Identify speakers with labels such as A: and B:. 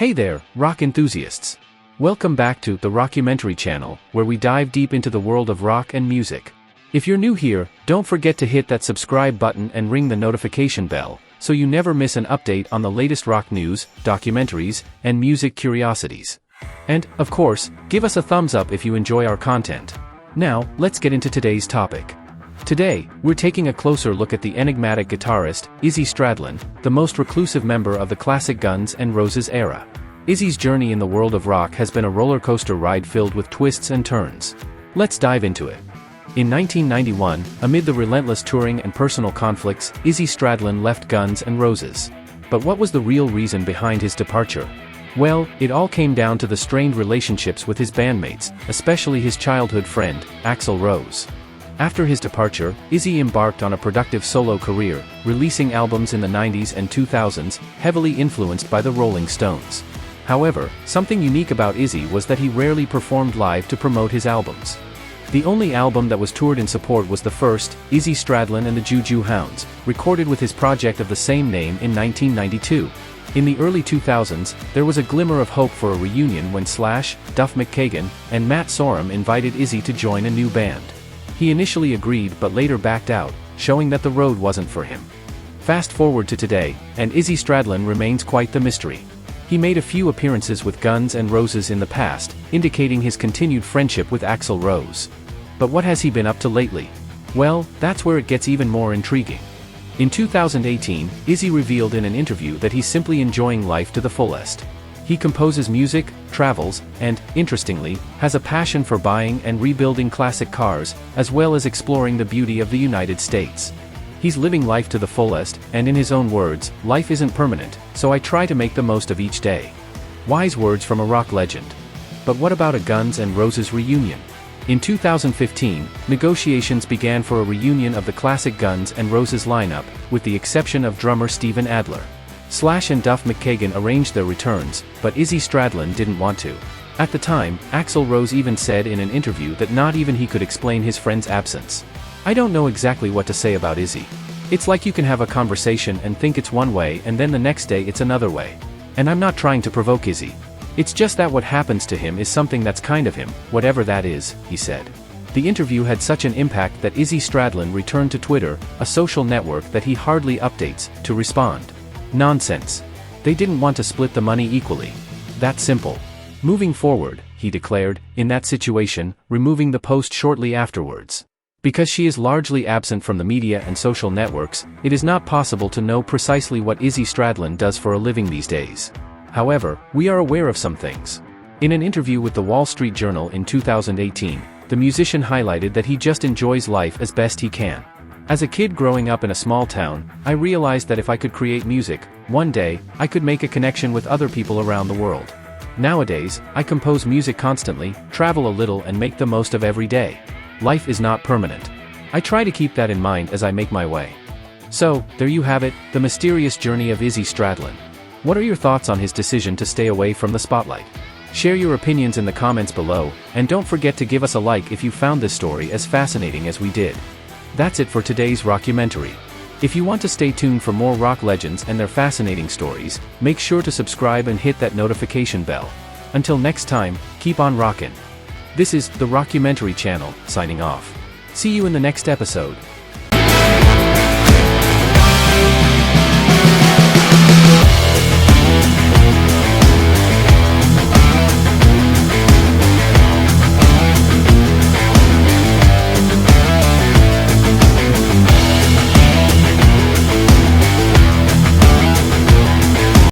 A: Hey there, rock enthusiasts! Welcome back to the Rockumentary Channel, where we dive deep into the world of rock and music. If you're new here, don't forget to hit that subscribe button and ring the notification bell, so you never miss an update on the latest rock news, documentaries, and music curiosities. And, of course, give us a thumbs up if you enjoy our content. Now, let's get into today's topic. Today, we're taking a closer look at the enigmatic guitarist, Izzy Stradlin, the most reclusive member of the classic Guns N' Roses era. Izzy's journey in the world of rock has been a roller coaster ride filled with twists and turns. Let's dive into it. In 1991, amid the relentless touring and personal conflicts, Izzy Stradlin left Guns N' Roses. But what was the real reason behind his departure? Well, it all came down to the strained relationships with his bandmates, especially his childhood friend, Axl Rose. After his departure, Izzy embarked on a productive solo career, releasing albums in the 90s and 2000s, heavily influenced by the Rolling Stones. However, something unique about Izzy was that he rarely performed live to promote his albums. The only album that was toured in support was the first, Izzy Stradlin and the Juju Hounds, recorded with his project of the same name in 1992. In the early 2000s, there was a glimmer of hope for a reunion when Slash, Duff McKagan, and Matt Sorum invited Izzy to join a new band. He initially agreed but later backed out, showing that the road wasn't for him. Fast forward to today, and Izzy Stradlin remains quite the mystery. He made a few appearances with Guns N' Roses in the past, indicating his continued friendship with Axl Rose. But what has he been up to lately? Well, that's where it gets even more intriguing. In 2018, Izzy revealed in an interview that he's simply enjoying life to the fullest. He composes music, travels, and, interestingly, has a passion for buying and rebuilding classic cars, as well as exploring the beauty of the United States. He's living life to the fullest, and in his own words, life isn't permanent, so I try to make the most of each day. Wise words from a rock legend. But what about a Guns N' Roses reunion? In 2015, negotiations began for a reunion of the classic Guns N' Roses lineup, with the exception of drummer Steven Adler. Slash and Duff McKagan arranged their returns, but Izzy Stradlin didn't want to. At the time, Axl Rose even said in an interview that not even he could explain his friend's absence. I don't know exactly what to say about Izzy. It's like you can have a conversation and think it's one way and then the next day it's another way. And I'm not trying to provoke Izzy. It's just that what happens to him is something that's kind of him, whatever that is, he said. The interview had such an impact that Izzy Stradlin returned to Twitter, a social network that he hardly updates, to respond. Nonsense. They didn't want to split the money equally. That simple. Moving forward, he declared, in that situation, removing the post shortly afterwards. Because she is largely absent from the media and social networks, it is not possible to know precisely what Izzy Stradlin does for a living these days. However, we are aware of some things. In an interview with the Wall Street Journal in 2018, the musician highlighted that he just enjoys life as best he can. As a kid growing up in a small town, I realized that if I could create music, one day, I could make a connection with other people around the world. Nowadays, I compose music constantly, travel a little and make the most of every day. Life is not permanent. I try to keep that in mind as I make my way. So, there you have it, the mysterious journey of Izzy Stradlin. What are your thoughts on his decision to stay away from the spotlight? Share your opinions in the comments below, and don't forget to give us a like if you found this story as fascinating as we did. That's it for today's Rockumentary. If you want to stay tuned for more rock legends and their fascinating stories, make sure to subscribe and hit that notification bell. Until next time, keep on rockin'. This is the Rockumentary Channel, signing off. See you in the next episode.